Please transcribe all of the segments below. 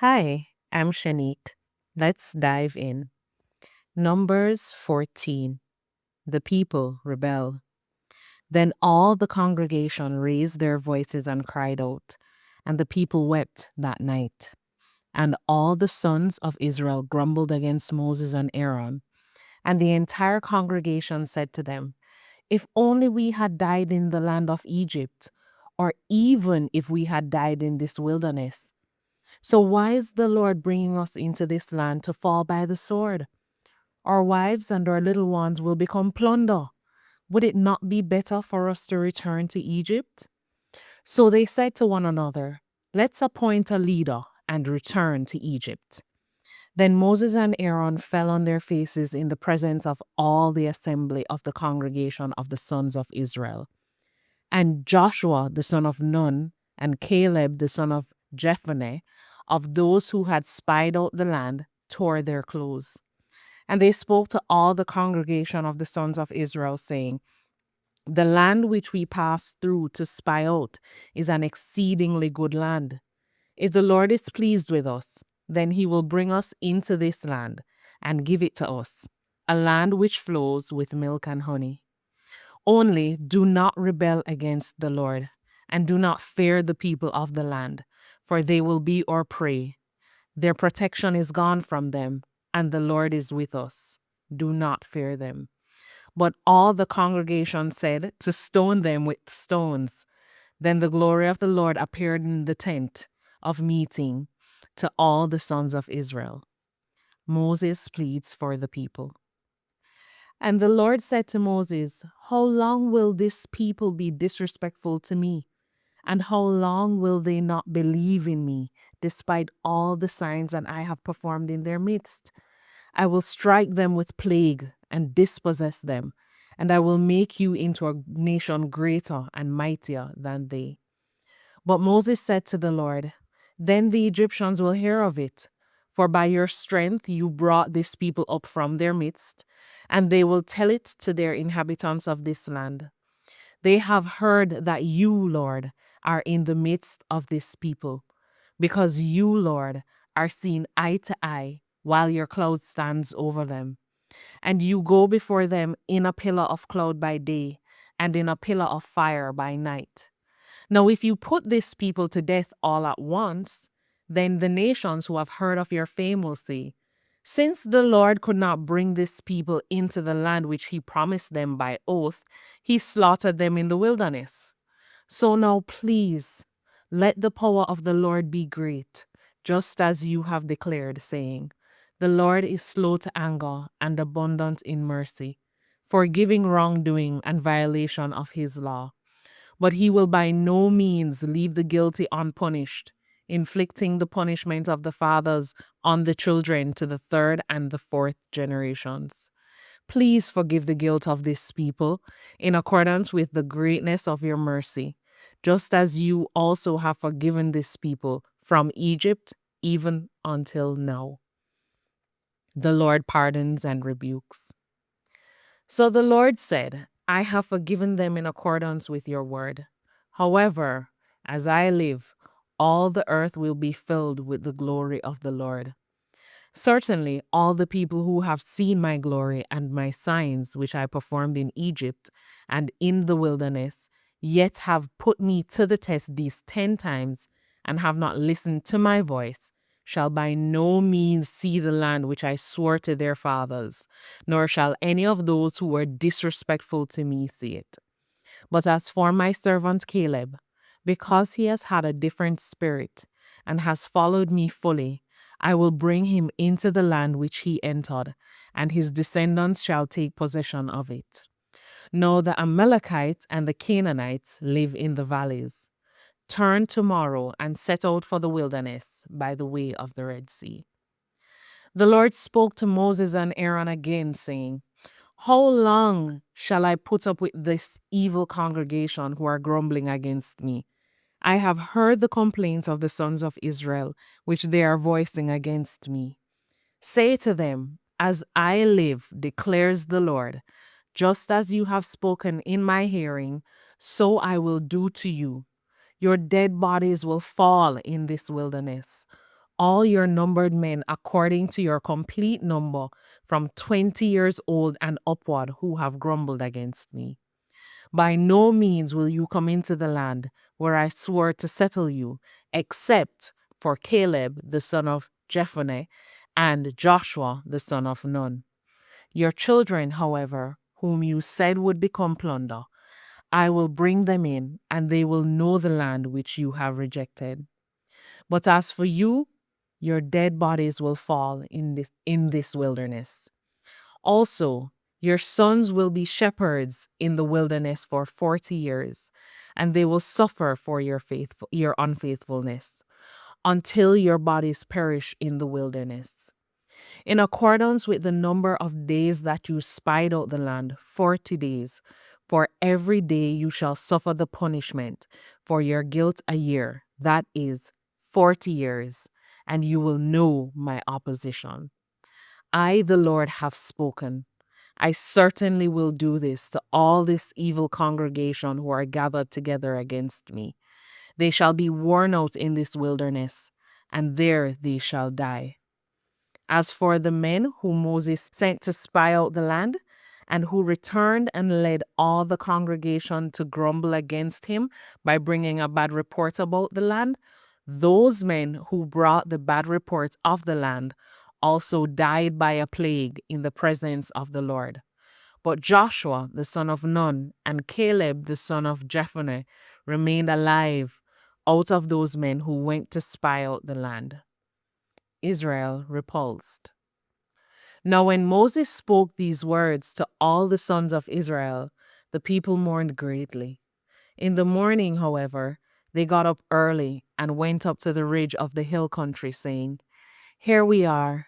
Hi, I'm Shanique. Let's dive in. Numbers 14. The people rebel. Then all the congregation raised their voices and cried out, and the people wept that night. And all the sons of Israel grumbled against Moses and Aaron. And the entire congregation said to them, "If only we had died in the land of Egypt, or even if we had died in this wilderness. So why is the Lord bringing us into this land to fall by the sword? Our wives and our little ones will become plunder. Would it not be better for us to return to Egypt?" So they said to one another, "Let's appoint a leader and return to Egypt." Then Moses and Aaron fell on their faces in the presence of all the assembly of the congregation of the sons of Israel. And Joshua the son of Nun and Caleb the son of Jephunneh, of those who had spied out the land, tore their clothes. And they spoke to all the congregation of the sons of Israel, saying, "The land which we passed through to spy out is an exceedingly good land. If the Lord is pleased with us, then he will bring us into this land and give it to us, a land which flows with milk and honey. Only do not rebel against the Lord, and do not fear the people of the land, for they will be our prey. Their protection is gone from them, and the Lord is with us. Do not fear them." But all the congregation said to stone them with stones. Then the glory of the Lord appeared in the tent of meeting to all the sons of Israel. Moses pleads for the people. And the Lord said to Moses, "How long will this people be disrespectful to me? And how long will they not believe in me, despite all the signs that I have performed in their midst? I will strike them with plague and dispossess them, and I will make you into a nation greater and mightier than they." But Moses said to the Lord, "Then the Egyptians will hear of it, for by your strength you brought this people up from their midst, and they will tell it to their inhabitants of this land. They have heard that you, Lord, are in the midst of this people, because you, Lord, are seen eye to eye while your cloud stands over them. And you go before them in a pillar of cloud by day and in a pillar of fire by night. Now, if you put this people to death all at once, then the nations who have heard of your fame will say, 'Since the Lord could not bring this people into the land which he promised them by oath, he slaughtered them in the wilderness.' So now, please, let the power of the Lord be great, just as you have declared, saying, 'The Lord is slow to anger and abundant in mercy, forgiving wrongdoing and violation of his law. But he will by no means leave the guilty unpunished, inflicting the punishment of the fathers on the children to the third and the fourth generations. Please forgive the guilt of this people in accordance with the greatness of your mercy, just as you also have forgiven this people from Egypt even until now." The Lord pardons and rebukes. So the Lord said, "I have forgiven them in accordance with your word. However, as I live, all the earth will be filled with the glory of the Lord. Certainly, all the people who have seen my glory and my signs which I performed in Egypt and in the wilderness, yet have put me to the test these 10 times and have not listened to my voice, shall by no means see the land which I swore to their fathers, nor shall any of those who were disrespectful to me see it. But as for my servant Caleb, because he has had a different spirit and has followed me fully, I will bring him into the land which he entered, and his descendants shall take possession of it. Now the Amalekites and the Canaanites live in the valleys. Turn tomorrow and set out for the wilderness by the way of the Red Sea." The Lord spoke to Moses and Aaron again, saying, "How long shall I put up with this evil congregation who are grumbling against me? I have heard the complaints of the sons of Israel, which they are voicing against me. Say to them, 'As I live, declares the Lord, just as you have spoken in my hearing, so I will do to you. Your dead bodies will fall in this wilderness. all your numbered men according to your complete number from 20 years old and upward who have grumbled against me. By no means will you come into the land where I swore to settle you, except for Caleb the son of Jephunneh and Joshua the son of Nun. Your children, however, whom you said would become plunder, I will bring them in, and they will know the land which you have rejected. But as for you, your dead bodies will fall in this wilderness. Also, your sons will be shepherds in the wilderness for 40 years, and they will suffer for your unfaithfulness until your bodies perish in the wilderness. In accordance with the number of days that you spied out the land, 40 days, for every day you shall suffer the punishment for your guilt a year, that is 40 years, and you will know my opposition. I, the Lord, have spoken. I certainly will do this to all this evil congregation who are gathered together against me. They shall be worn out in this wilderness, and there they shall die. As for the men whom Moses sent to spy out the land, and who returned and led all the congregation to grumble against him by bringing a bad report about the land, those men who brought the bad report of the land also died by a plague in the presence of the Lord. But Joshua the son of Nun and Caleb the son of Jephunneh remained alive out of those men who went to spy out the land. Israel repulsed. Now, when Moses spoke these words to all the sons of Israel, the people mourned greatly. In the morning, however, they got up early and went up to the ridge of the hill country, saying, Here we are,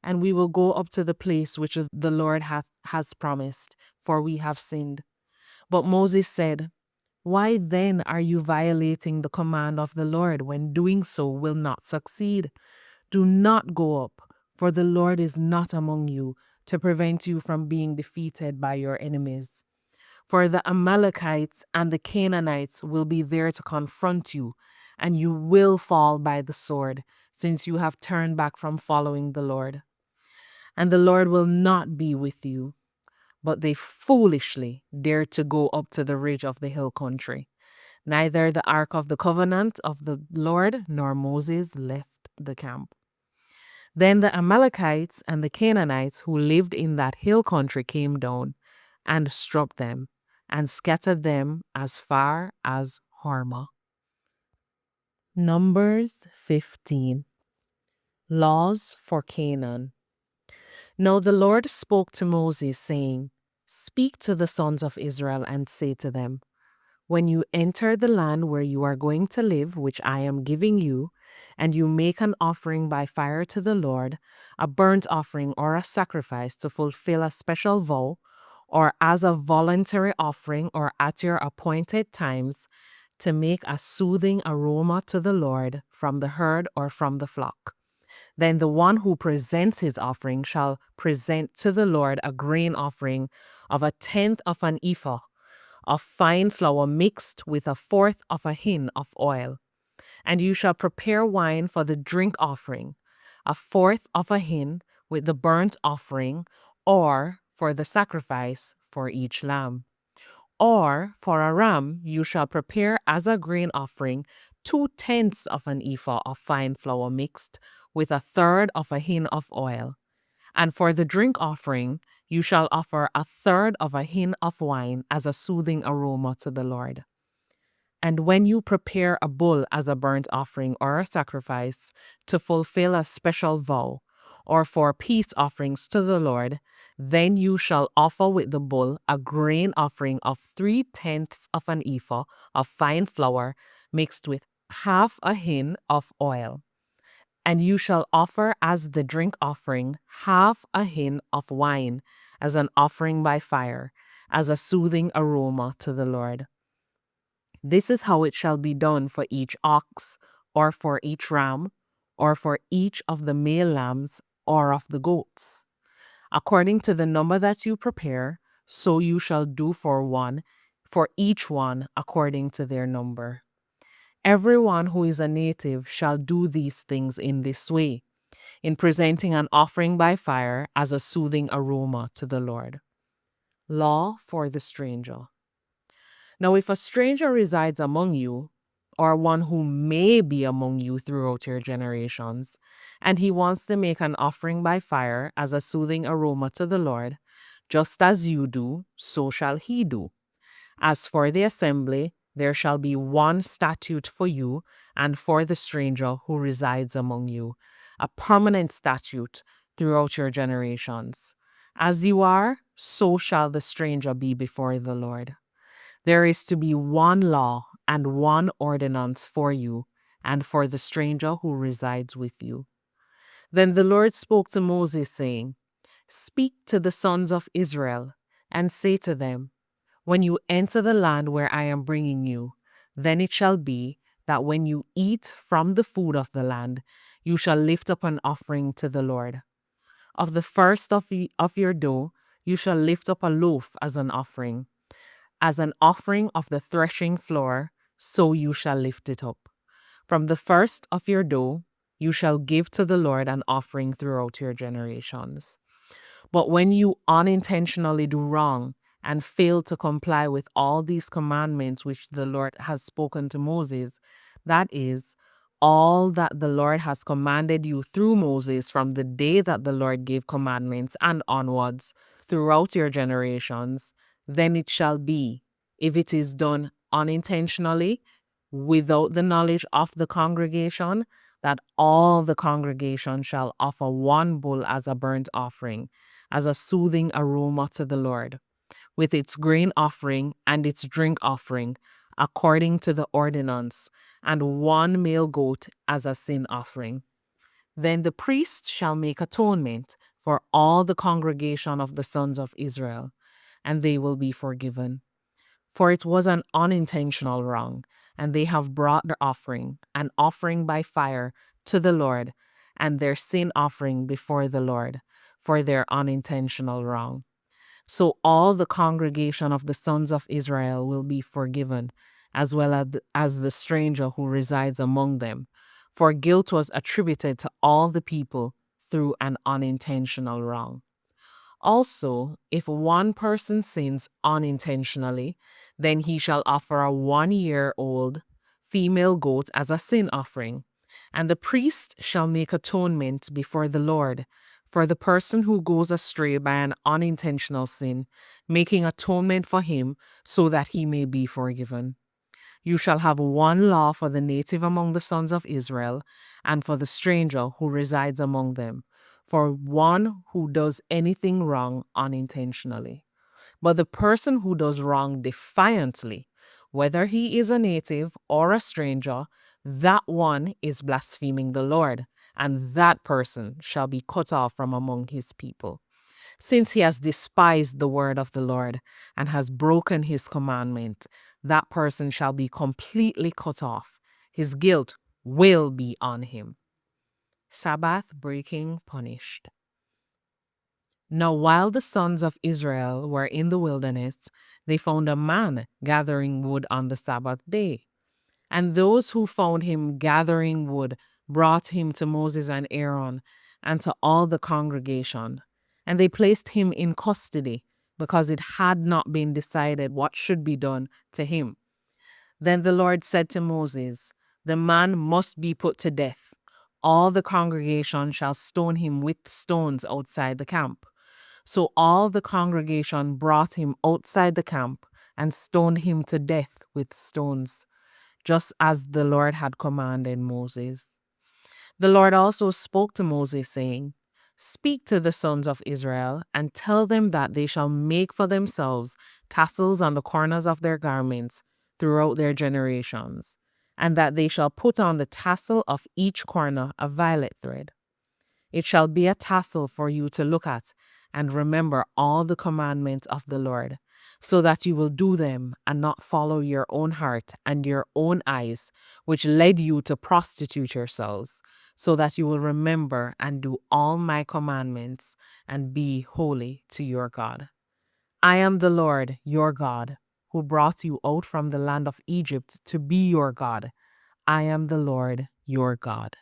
and we will go up to the place which the Lord has promised, for we have sinned. But Moses said, Why then are you violating the command of the Lord when doing so will not succeed? Do not go up, for the Lord is not among you to prevent you from being defeated by your enemies. For the Amalekites and the Canaanites will be there to confront you, and you will fall by the sword, since you have turned back from following the Lord. And the Lord will not be with you. But they foolishly dared to go up to the ridge of the hill country. Neither the ark of the covenant of the Lord nor Moses left the camp. Then the Amalekites and the Canaanites who lived in that hill country came down and struck them and scattered them as far as Hormah. Numbers 15. Laws for Canaan. Now the Lord spoke to Moses, saying, Speak to the sons of Israel and say to them, When you enter the land where you are going to live, which I am giving you, and you make an offering by fire to the Lord, a burnt offering or a sacrifice to fulfill a special vow, or as a voluntary offering or at your appointed times, to make a soothing aroma to the Lord from the herd or from the flock. Then the one who presents his offering shall present to the Lord a grain offering of 1/10 of an ephah of fine flour mixed with 1/4 of a hin of oil. And you shall prepare wine for the drink offering, 1/4 of a hin with the burnt offering, or for the sacrifice for each lamb. Or for a ram you shall prepare as a grain offering 2/10 of an ephah of fine flour mixed with 1/3 of a hin of oil. And for the drink offering you shall offer 1/3 of a hin of wine as a soothing aroma to the Lord. And when you prepare a bull as a burnt offering or a sacrifice to fulfill a special vow, or for peace offerings to the Lord, then you shall offer with the bull a grain offering of 3/10 of an ephah of fine flour mixed with 1/2 a hin of oil. And you shall offer as the drink offering 1/2 a hin of wine as an offering by fire, as a soothing aroma to the Lord. This is how it shall be done for each ox, or for each ram, or for each of the male lambs, or of the goats. According to the number that you prepare, so you shall do for each one according to their number. Everyone who is a native shall do these things in this way, in presenting an offering by fire as a soothing aroma to the Lord. Law for the stranger. Now, if a stranger resides among you, or one who may be among you throughout your generations, and he wants to make an offering by fire as a soothing aroma to the Lord, just as you do, so shall he do. As for the assembly, there shall be one statute for you and for the stranger who resides among you, a permanent statute throughout your generations. As you are, so shall the stranger be before the Lord. There is to be one law and one ordinance for you and for the stranger who resides with you. Then the Lord spoke to Moses, saying, Speak to the sons of Israel, and say to them, When you enter the land where I am bringing you, then it shall be that when you eat from the food of the land, you shall lift up an offering to the Lord. Of the first of your dough, you shall lift up a loaf as an offering. As an offering of the threshing floor, so you shall lift it up. From the first of your dough, you shall give to the Lord an offering throughout your generations. But when you unintentionally do wrong and fail to comply with all these commandments which the Lord has spoken to Moses, that is, all that the Lord has commanded you through Moses from the day that the Lord gave commandments and onwards throughout your generations, then it shall be, if it is done unintentionally, without the knowledge of the congregation, that all the congregation shall offer one bull as a burnt offering, as a soothing aroma to the Lord, with its grain offering and its drink offering, according to the ordinance, and one male goat as a sin offering. Then the priest shall make atonement for all the congregation of the sons of Israel, and they will be forgiven. For it was an unintentional wrong, and they have brought their offering, an offering by fire, to the Lord, and their sin offering before the Lord, for their unintentional wrong. So all the congregation of the sons of Israel will be forgiven, as well as the stranger who resides among them. For guilt was attributed to all the people through an unintentional wrong. Also, if one person sins unintentionally, then he shall offer a 1-year-old female goat as a sin offering, and the priest shall make atonement before the Lord for the person who goes astray by an unintentional sin, making atonement for him so that he may be forgiven. You shall have one law for the native among the sons of Israel, and for the stranger who resides among them, for one who does anything wrong unintentionally. But the person who does wrong defiantly, whether he is a native or a stranger, that one is blaspheming the Lord, and that person shall be cut off from among his people. Since he has despised the word of the Lord and has broken his commandment, that person shall be completely cut off. His guilt will be on him. Sabbath breaking punished. Now, while the sons of Israel were in the wilderness, they found a man gathering wood on the Sabbath day. And those who found him gathering wood brought him to Moses and Aaron and to all the congregation. And they placed him in custody because it had not been decided what should be done to him. Then the Lord said to Moses, The man must be put to death. All the congregation shall stone him with stones outside the camp. So all the congregation brought him outside the camp and stoned him to death with stones, just as the Lord had commanded Moses. The Lord also spoke to Moses, saying, Speak to the sons of Israel, and tell them that they shall make for themselves tassels on the corners of their garments throughout their generations, and that they shall put on the tassel of each corner a violet thread. It shall be a tassel for you to look at and remember all the commandments of the Lord, so that you will do them and not follow your own heart and your own eyes, which led you to prostitute yourselves, so that you will remember and do all my commandments and be holy to your God. I am the Lord, your God, who brought you out from the land of Egypt to be your God. I am the Lord your God.